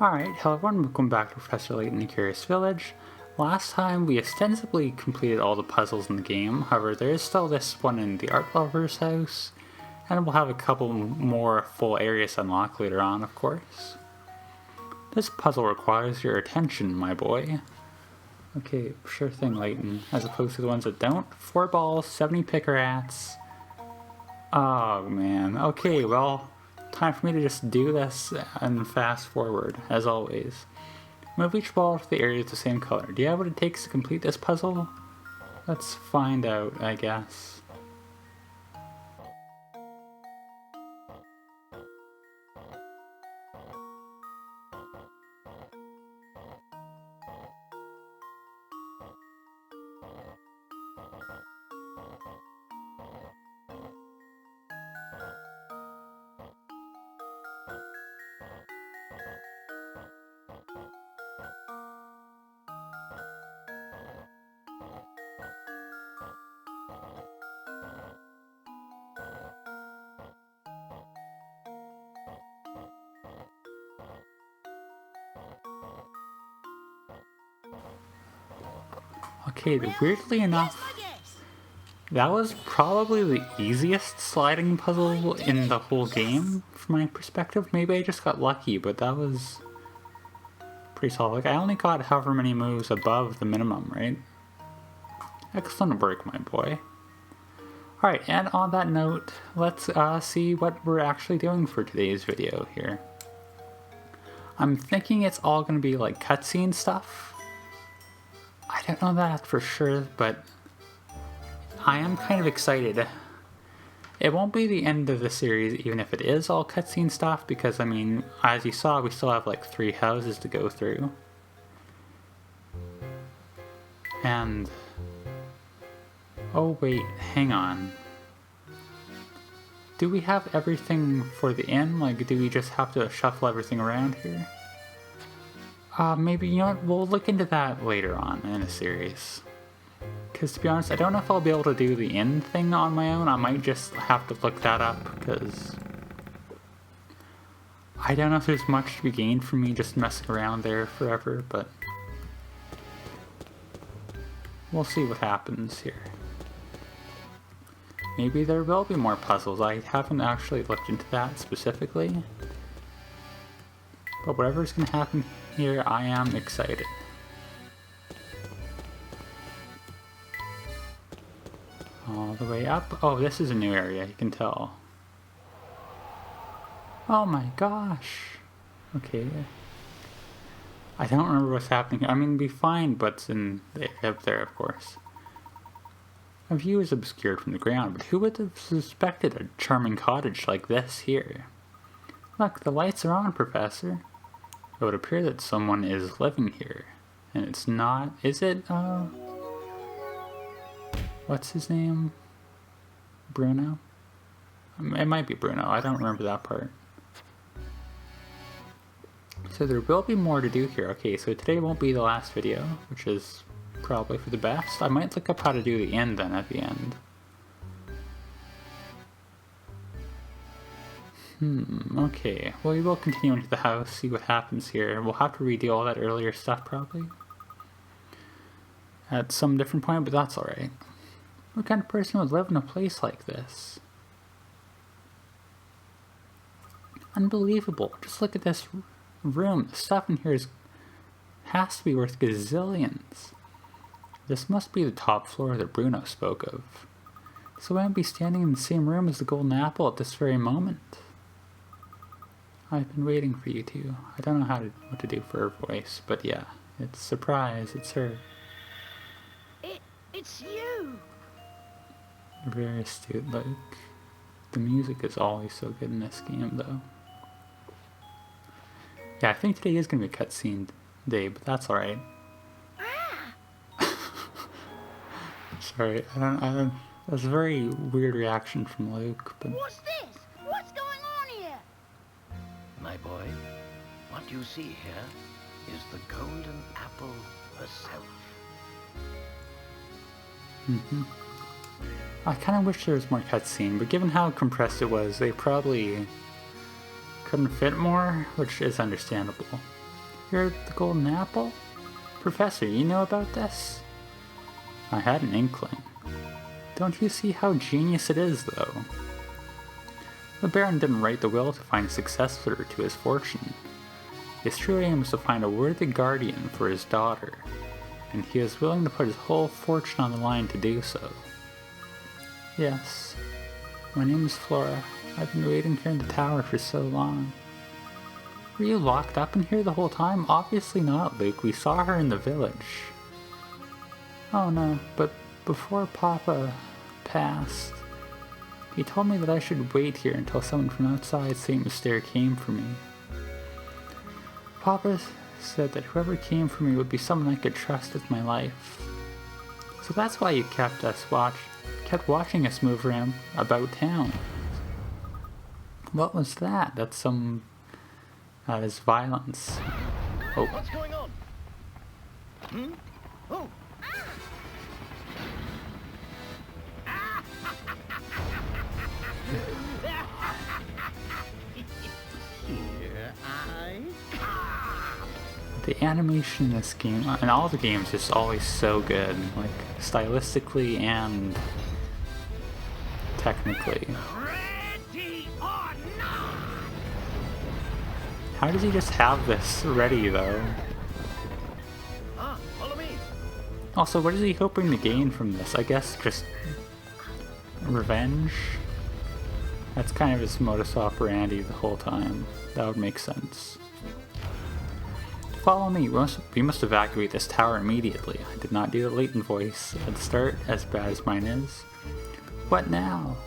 Alright, hello everyone, welcome back to Professor Layton in the Curious Village. Last time we ostensibly completed all the puzzles in the game, however there is still this one in the art lover's house, and we'll have a couple more full areas unlocked later on, of course. This puzzle requires your attention, my boy. Okay, sure thing, Layton, as opposed to the ones that don't. 4 balls, 70 picker-ats. Oh man, okay, well, time for me to just do this and fast forward, as always. Move each ball to the area the same color. Do you have what it takes to complete this puzzle? Let's find out, I guess. Okay, weirdly enough, that was probably the easiest sliding puzzle in the whole game, from my perspective. Maybe I just got lucky, but that was pretty solid. Like, I only got however many moves above the minimum, right? Excellent work, my boy. Alright, and on that note, let's see what we're actually doing for today's video here. I'm thinking it's all going to be like cutscene stuff. I don't know that for sure, but I am kind of excited. It won't be the end of the series even if it is all cutscene stuff, because I mean, as you saw, we still have like 3 houses to go through. And... oh wait, hang on. Do we have everything for the inn? Like, do we just have to shuffle everything around here? Maybe, you know what, we'll look into that later on in a series. Because to be honest, I don't know if I'll be able to do the inn thing on my own. I might just have to look that up, because I don't know if there's much to be gained from me just messing around there forever, but we'll see what happens here. Maybe there will be more puzzles. I haven't actually looked into that specifically. But whatever's going to happen here, I am excited. All the way up. Oh, this is a new area, you can tell. Oh my gosh. Okay. I don't remember what's happening here. I mean, it'd be fine, but up there, of course. A view is obscured from the ground, but who would have suspected a charming cottage like this here? Look, the lights are on, Professor. It would appear that someone is living here. And it's not... is it, what's his name? Bruno? It might be Bruno, I don't remember that part. So there will be more to do here. Okay, so today won't be the last video, which is probably for the best. I might look up how to do the end then at the end. Okay. Well, we will continue into the house, see what happens here. We'll have to redo all that earlier stuff probably at some different point, but that's alright. What kind of person would live in a place like this? Unbelievable. Just look at this room. The stuff in here has to be worth gazillions. This must be the top floor that Bruno spoke of. So I won't be standing in the same room as the golden apple at this very moment. I've been waiting for you two. I don't know what to do for her voice, but yeah, it's a surprise, it's her. It's you! Very astute, like, the music is always so good in this game, though. Yeah, I think today is going to be a cutscene day, but that's alright. Sorry, I don't, that's a very weird reaction from Luke, but... What's this? What's going on here? My boy, what you see here is the golden apple herself. I kind of wish there was more cutscene, but given how compressed it was, they probably couldn't fit more, which is understandable. You're the golden apple? Professor, you know about this? I had an inkling. Don't you see how genius it is, though? The Baron didn't write the will to find a successor to his fortune. His true aim was to find a worthy guardian for his daughter, and he was willing to put his whole fortune on the line to do so. Yes, my name is Flora. I've been waiting here in the tower for so long. Were you locked up in here the whole time? Obviously not, Luke. We saw her in the village. Oh no, but before Papa passed, he told me that I should wait here until someone from outside St. Mystere came for me. Papa said that whoever came for me would be someone I could trust with my life. So that's why you kept watching us move around about town. What was that? That is violence. Oh. What's going on? Oh. The animation in this game, and all the games, is always so good, like stylistically and technically. Ready or not? How does he just have this ready, though? Follow me. Also, what is he hoping to gain from this? I guess just revenge? That's kind of his modus operandi the whole time. That would make sense. Follow me. We must evacuate this tower immediately. I did not do the Layton voice at the start, as bad as mine is. What now?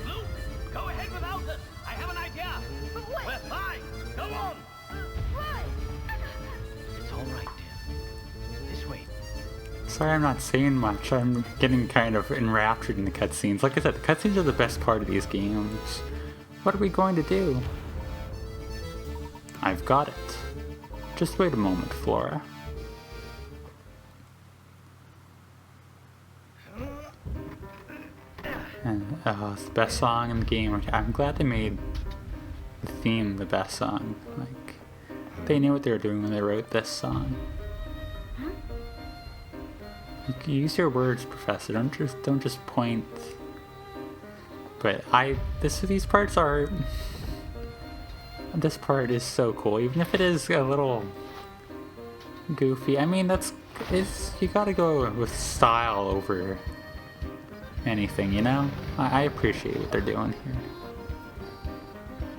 Luke, go ahead without us. I have an idea. But what? We're fine. Go on. What? It's all right, dear. This way. Sorry I'm not saying much. I'm getting kind of enraptured in the cutscenes. Like I said, the cutscenes are the best part of these games. What are we going to do? I've got it. Just wait a moment, Flora. And it's the best song in the game. I'm glad they made the theme the best song. Like, they knew what they were doing when they wrote this song. You can use your words, Professor. Don't just point. But these parts are. This part is so cool, even if it is a little goofy. I mean, you gotta go with style over anything, you know? I appreciate what they're doing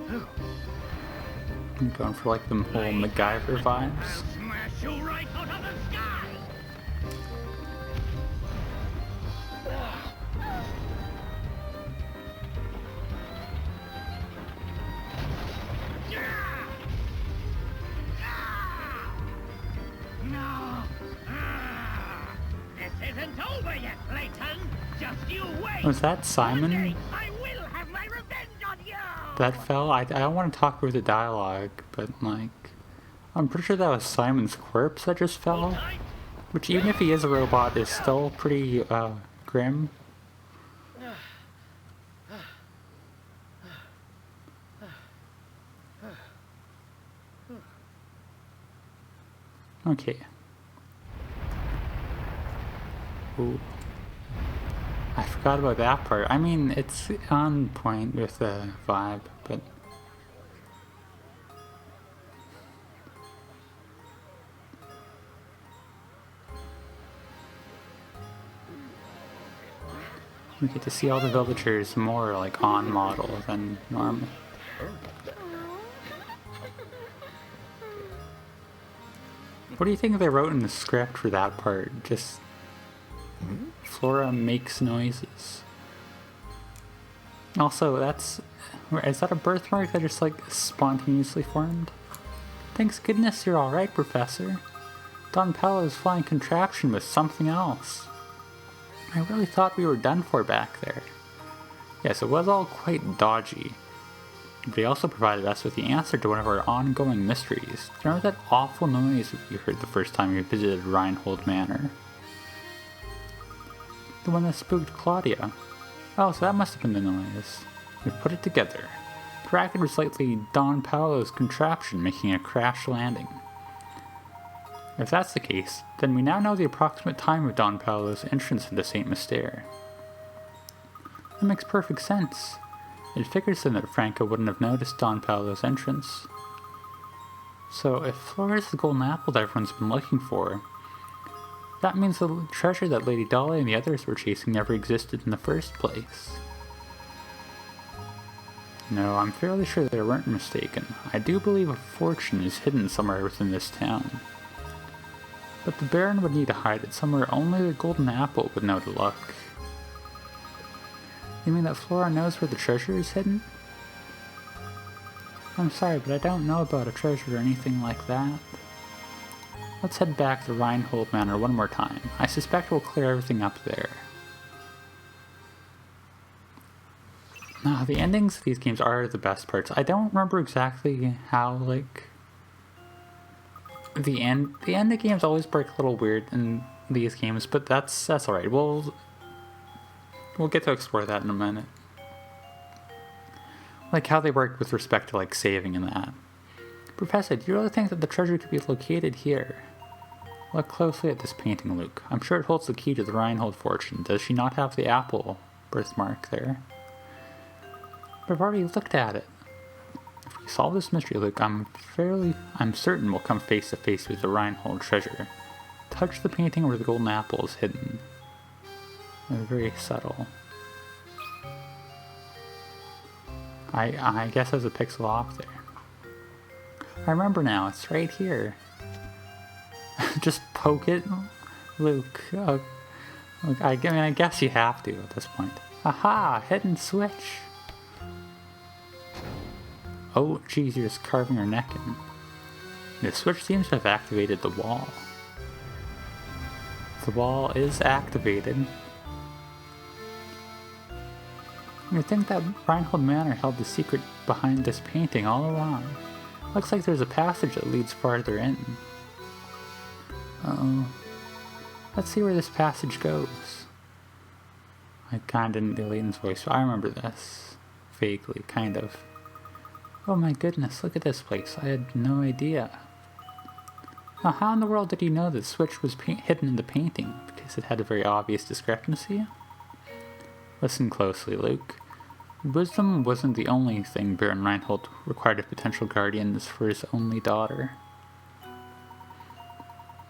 here. I'm going for like the whole MacGyver vibes. Smash you right out of the sky. No. This isn't over yet, Layton. Just you wait. Was that Simon I will have my revenge on you. that fell? I don't want to talk over the dialogue, but like, I'm pretty sure that was Simon's corpse that just fell. Which, even if he is a robot, is still pretty grim. Okay. Ooh. I forgot about that part. I mean, it's on point with the vibe, but... We get to see all the villagers more like on model than normal. What do you think they wrote in the script for that part? Just Flora makes noises. Also, is that a birthmark that just like spontaneously formed? Thanks goodness you're alright, Professor. Don Pello's flying contraption was something else. I really thought we were done for back there. Yes, it was all quite dodgy. They also provided us with the answer to one of our ongoing mysteries. Do you remember that awful noise you heard the first time you visited Reinhold Manor? The one that spooked Claudia. Oh, so that must have been the noise. We've put it together. The racket was likely Don Paolo's contraption making a crash landing. If that's the case, then we now know the approximate time of Don Paolo's entrance into Saint Mystere. That makes perfect sense. It figures then that Franco wouldn't have noticed Don Paolo's entrance. So if Flora is the golden apple that everyone's been looking for, that means the treasure that Lady Dolly and the others were chasing never existed in the first place. No, I'm fairly sure they weren't mistaken. I do believe a fortune is hidden somewhere within this town. But the Baron would need to hide it somewhere only the golden apple would know to look. You mean that Flora knows where the treasure is hidden? I'm sorry, but I don't know about a treasure or anything like that. Let's head back to Reinhold Manor one more time. I suspect we'll clear everything up there. Now, the endings of these games are the best parts. I don't remember exactly how, the end of games always break a little weird in these games, but that's alright. We'll get to explore that in a minute. Like how they work with respect to saving and that. Professor, do you really think that the treasure could be located here? Look closely at this painting, Luke. I'm sure it holds the key to the Reinhold fortune. Does she not have the apple birthmark there? But I've already looked at it. If we solve this mystery, Luke, I'm certain we'll come face to face with the Reinhold treasure. Touch the painting where the golden apple is hidden. They're very subtle. I guess there's a pixel off there. I remember now, it's right here. Just poke it, Luke. Look, I mean, I guess you have to at this point. Aha! Hidden switch! Oh, geez, you're just carving her neck in. The switch seems to have activated the wall. The wall is activated. You'd think that Reinhold Manor held the secret behind this painting all along. Looks like there's a passage that leads farther in. Uh-oh. Let's see where this passage goes. I kinda didn't do Layton's voice, but I remember this. Vaguely, kind of. Oh my goodness, look at this place. I had no idea. Now, how in the world did you know that the switch was hidden in the painting? Because it had a very obvious discrepancy? Listen closely, Luke. Wisdom wasn't the only thing Baron Reinhold required of potential guardians for his only daughter.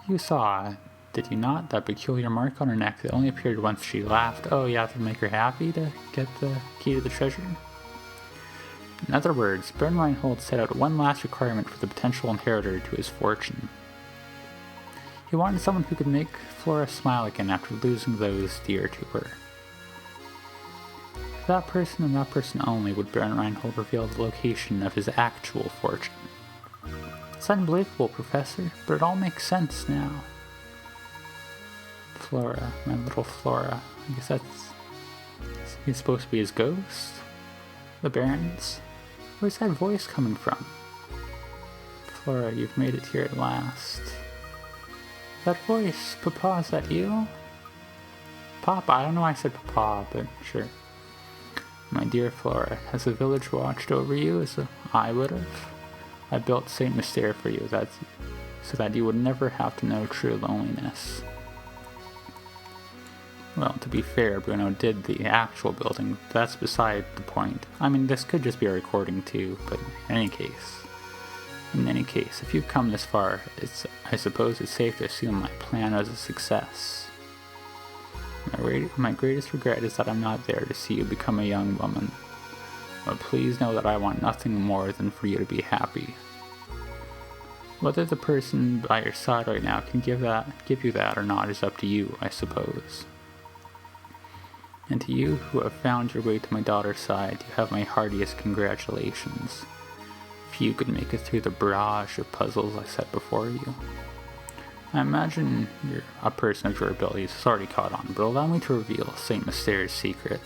You saw, did you not, that peculiar mark on her neck that only appeared once she laughed? Oh, yeah, to make her happy to get the key to the treasure? In other words, Baron Reinhold set out one last requirement for the potential inheritor to his fortune. He wanted someone who could make Flora smile again after losing those dear to her. To that person and that person only would Baron Reinhold reveal the location of his actual fortune. It's unbelievable, Professor, but it all makes sense now. Flora, my little Flora. I guess he's supposed to be his ghost? The Baron's? Where's that voice coming from? Flora, you've made it here at last. That voice, Papa, is that you? Papa, I don't know why I said Papa, but sure. My dear Flora, has the village watched over you as I would have? I built Saint Mystere for you, so that you would never have to know true loneliness. Well, to be fair, Bruno did the actual building, but that's beside the point. I mean, this could just be a recording too, but in any case, if you've come this far, I suppose it's safe to assume my plan was a success. My greatest regret is that I'm not there to see you become a young woman. But please know that I want nothing more than for you to be happy. Whether the person by your side right now can give you that or not is up to you, I suppose. And to you who have found your way to my daughter's side, you have my heartiest congratulations. Few could make it through the barrage of puzzles I set before you. I imagine you're a person of your abilities has already caught on, but allow me to reveal Saint Mystere's secret.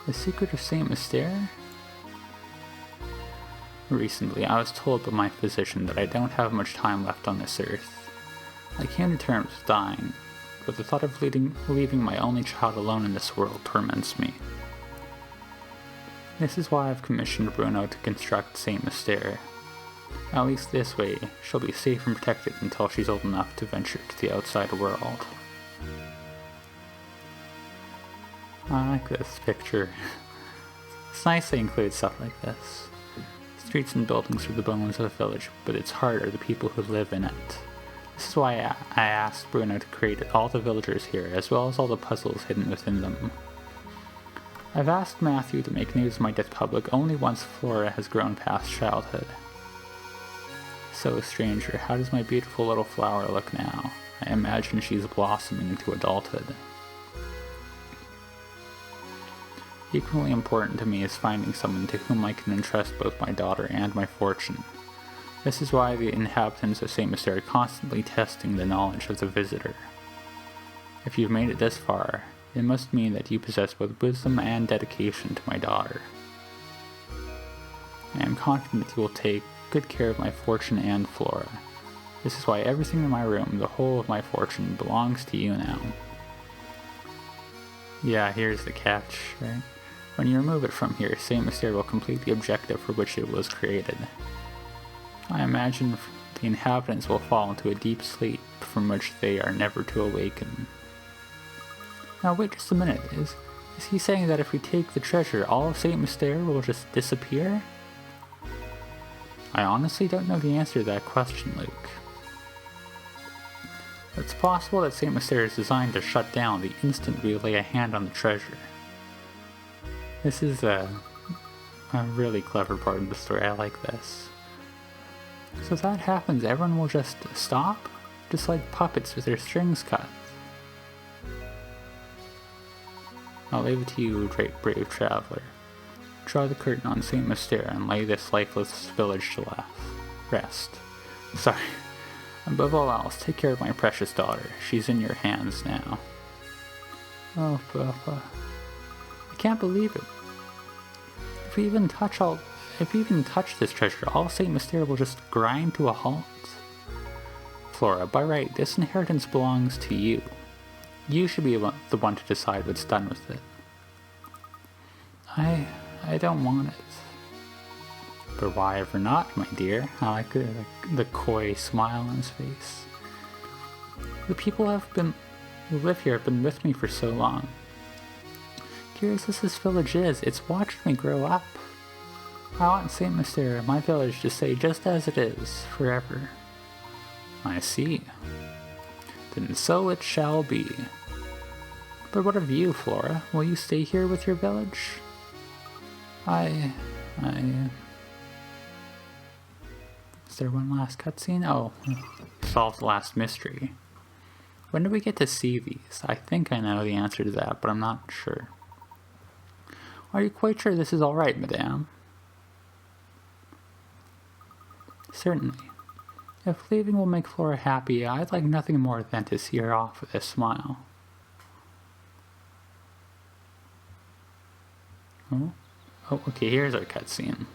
The secret of Saint Mystere? Recently, I was told by my physician that I don't have much time left on this earth. I came to terms with dying, but the thought of leaving my only child alone in this world torments me. This is why I've commissioned Bruno to construct Saint Mystere. At least this way, she'll be safe and protected until she's old enough to venture to the outside world. I like this picture. It's nice they include stuff like this. Streets and buildings are the bones of a village, but its heart are the people who live in it. This is why I asked Bruno to create all the villagers here, as well as all the puzzles hidden within them. I've asked Matthew to make news of my death public only once Flora has grown past childhood. So, stranger, how does my beautiful little flower look now? I imagine she's blossoming into adulthood. Equally important to me is finding someone to whom I can entrust both my daughter and my fortune. This is why the inhabitants of Saint Mystere are constantly testing the knowledge of the visitor. If you've made it this far, it must mean that you possess both wisdom and dedication to my daughter. I am confident you will take good care of my fortune and Flora. This is why everything in my room, the whole of my fortune, belongs to you now. Yeah, here's the catch, right? When you remove it from here, Saint Mystere will complete the objective for which it was created. I imagine the inhabitants will fall into a deep sleep from which they are never to awaken. Now wait just a minute, is he saying that if we take the treasure, all of Saint Mystere will just disappear? I honestly don't know the answer to that question, Luke. It's possible that Saint Mystere is designed to shut down the instant we lay a hand on the treasure. This is a really clever part of the story. I like this. So if that happens, everyone will just stop? Just like puppets with their strings cut. I'll leave it to you, brave traveler. Draw the curtain on Saint Mystere and lay this lifeless village to rest. Sorry. Above all else, take care of my precious daughter. She's in your hands now. Oh, Papa. I can't believe it. If we even touch this treasure, all Saint Mystere will just grind to a halt. Flora, by right, this inheritance belongs to you. You should be the one to decide what's done with it. I don't want it. But why ever not, my dear? I like the coy smile on his face. The people who live here have been with me for so long. Curious as this village is, it's watched me grow up. I want Saint Mystere, my village, to stay just as it is, forever. I see. Then so it shall be. But what of you, Flora? Will you stay here with your village? Is there one last cutscene? Oh, solve the last mystery. When do we get to see these? I think I know the answer to that, but I'm not sure. Are you quite sure this is alright, madame? Certainly. If leaving will make Flora happy, I'd like nothing more than to see her off with a smile. Oh, okay, here's our cutscene.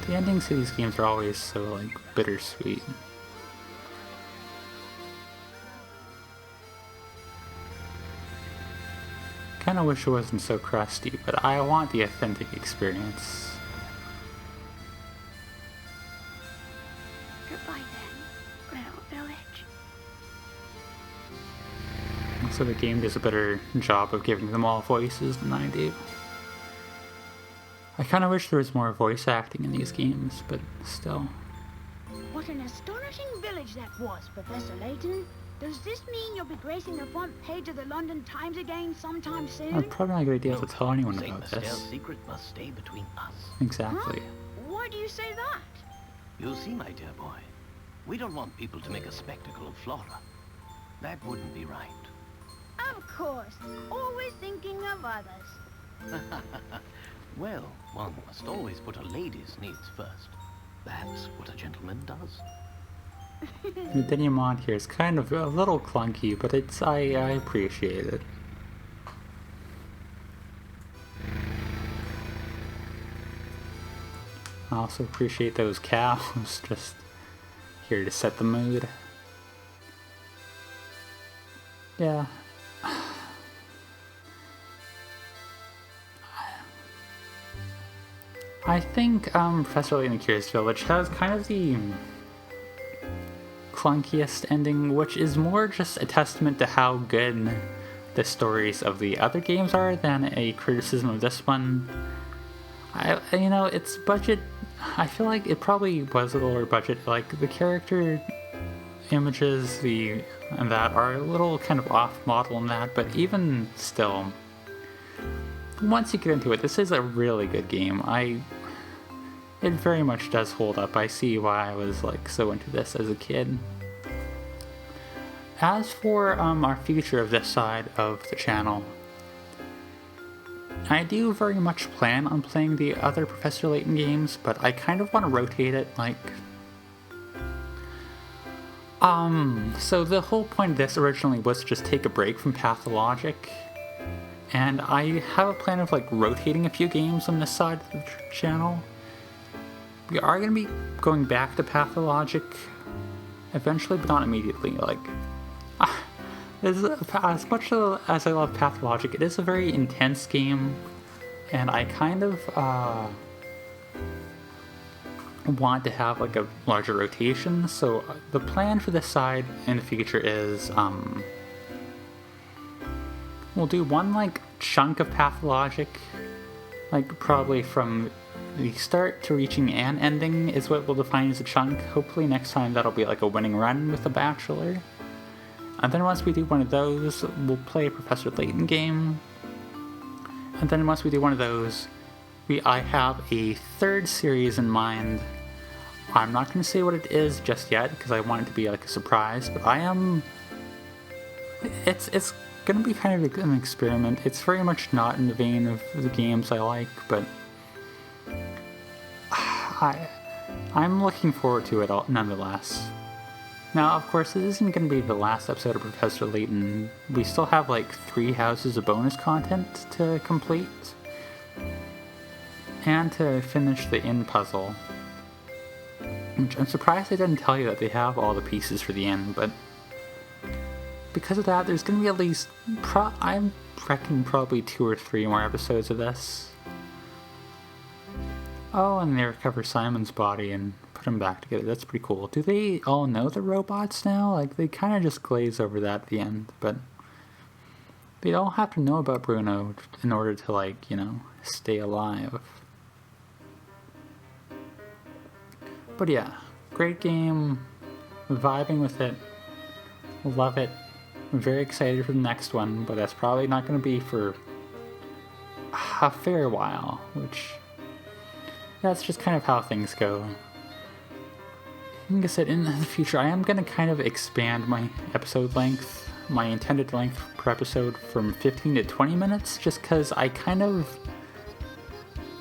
The endings to these games are always so, bittersweet. Kinda wish it wasn't so crusty, but I want the authentic experience. Goodbye then, little village. So the game does a better job of giving them all voices than I do. I kinda wish there was more voice acting in these games, but still. What an astonishing village that was, Professor Layton. Does this mean you'll be gracing the front page of the London Times again sometime soon? It's probably not a good idea to tell anyone Saint about Mystere's this. secret must stay between us. Exactly. Huh? Why do you say that? You see, my dear boy, we don't want people to make a spectacle of Flora. That wouldn't be right. Of course. Always thinking of others. Well, one must always put a lady's needs first. That's what a gentleman does. The denouement here is kind of a little clunky, but I appreciate it. I also appreciate those cows just here to set the mood. Yeah. I think Professor Layton and the Curious Village has kind of the clunkiest ending, which is more just a testament to how good the stories of the other games are than a criticism of this one. You know, its budget, I feel like it probably was a lower budget. Like, the character images and that are a little kind of off model in that, but even still, once you get into it, this is a really good game. It very much does hold up. I see why I was like so into this as a kid. As for our future of this side of the channel, I do very much plan on playing the other Professor Layton games, but I kind of want to rotate it, like... So the whole point of this originally was to just take a break from Pathologic, and I have a plan of like rotating a few games on this side of the channel. We are going to be going back to Pathologic eventually, but not immediately. Like, as much as I love Pathologic, it is a very intense game, and I kind of want to have like a larger rotation. So the plan for this side in the future is we'll do one like chunk of Pathologic, like probably from the start to reaching an ending is what we'll define as a chunk. Hopefully next time that'll be like a winning run with The Bachelor. And then once we do one of those, we'll play a Professor Layton game. And then once we do one of those, I have a third series in mind. I'm not going to say what it is just yet, because I want it to be like a surprise, but I am... It's going to be kind of an experiment. It's very much not in the vein of the games I like, but... I'm looking forward to it all, nonetheless. Now, of course, this isn't going to be the last episode of Professor Layton. We still have like 3 houses of bonus content to complete. And to finish the inn puzzle. Which I'm surprised I didn't tell you that they have all the pieces for the inn, but... because of that, there's going to be at least, I reckon probably 2 or 3 more episodes of this. Oh, and they recover Simon's body and put him back together. That's pretty cool. Do they all know the robots now? Like, they kind of just glaze over that at the end, but they all have to know about Bruno in order to, like, you know, stay alive. But yeah, great game. Vibing with it. Love it. I'm very excited for the next one, but that's probably not going to be for a fair while, which... that's just kind of how things go. Like I said, in the future, I am going to kind of expand my episode length, my intended length per episode, from 15 to 20 minutes, just because I kind of...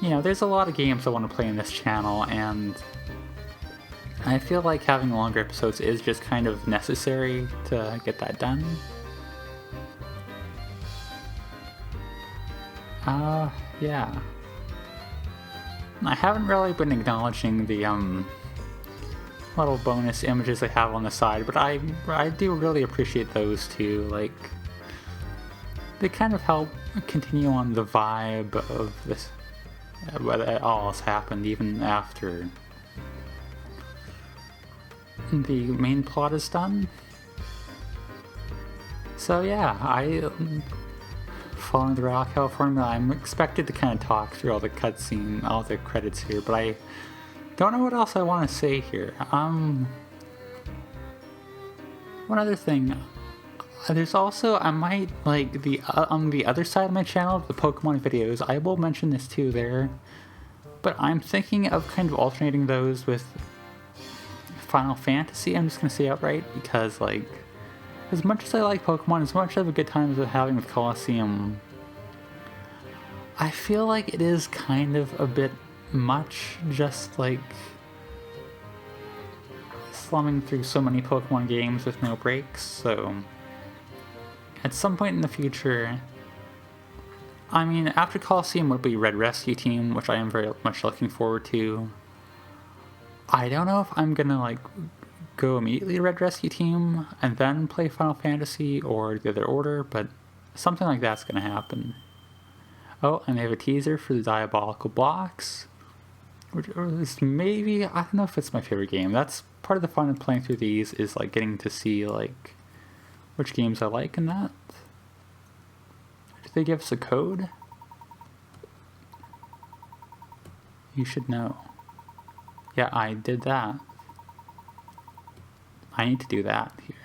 you know, there's a lot of games I want to play in this channel, and I feel like having longer episodes is just kind of necessary to get that done. Yeah. I haven't really been acknowledging the little bonus images I have on the side, but I do really appreciate those too. Like, they kind of help continue on the vibe of this, what all has happened even after the main plot is done. So yeah, following the Raquel formula, I'm expected to kind of talk through all the cutscene, all the credits here, but I don't know what else I want to say here. One other thing, there's also, I might, like, on the other side of my channel, the Pokemon videos, I will mention this too there, but I'm thinking of kind of alternating those with Final Fantasy. I'm just going to say outright, because, like, as much as I like Pokemon, as much of a good time as I'm having with Colosseum, I feel like it is kind of a bit much, just like slumming through so many Pokemon games with no breaks, so at some point in the future, I mean, after Coliseum would be Red Rescue Team, which I am very much looking forward to. I don't know if I'm gonna like go immediately to Red Rescue Team and then play Final Fantasy or the other order, but something like that's gonna happen. Oh, and they have a teaser for the Diabolical Blocks, which is maybe, I don't know if it's my favorite game. That's part of the fun of playing through these, is like getting to see like which games I like in that. Did they give us a code? You should know. Yeah, I did that. I need to do that here.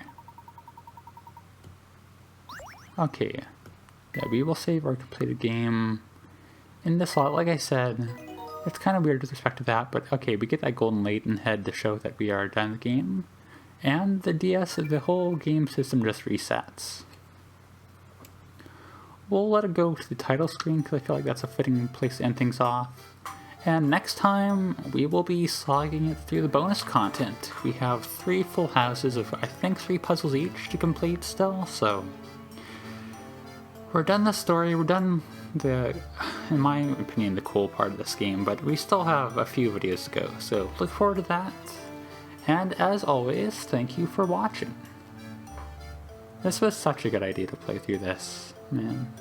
Okay. Yeah, we will save our completed game in this slot. Like I said, it's kind of weird with respect to that, but okay, we get that golden Layton head to show that we are done the game. And the DS, the whole game system just resets. We'll let it go to the title screen because I feel like that's a fitting place to end things off. And next time, we will be slogging it through the bonus content. We have 3 full houses of, I think, 3 puzzles each to complete still, so we're done the story, we're done the, in my opinion, the cool part of this game, but we still have a few videos to go, so look forward to that. And as always, thank you for watching. This was such a good idea to play through this, man.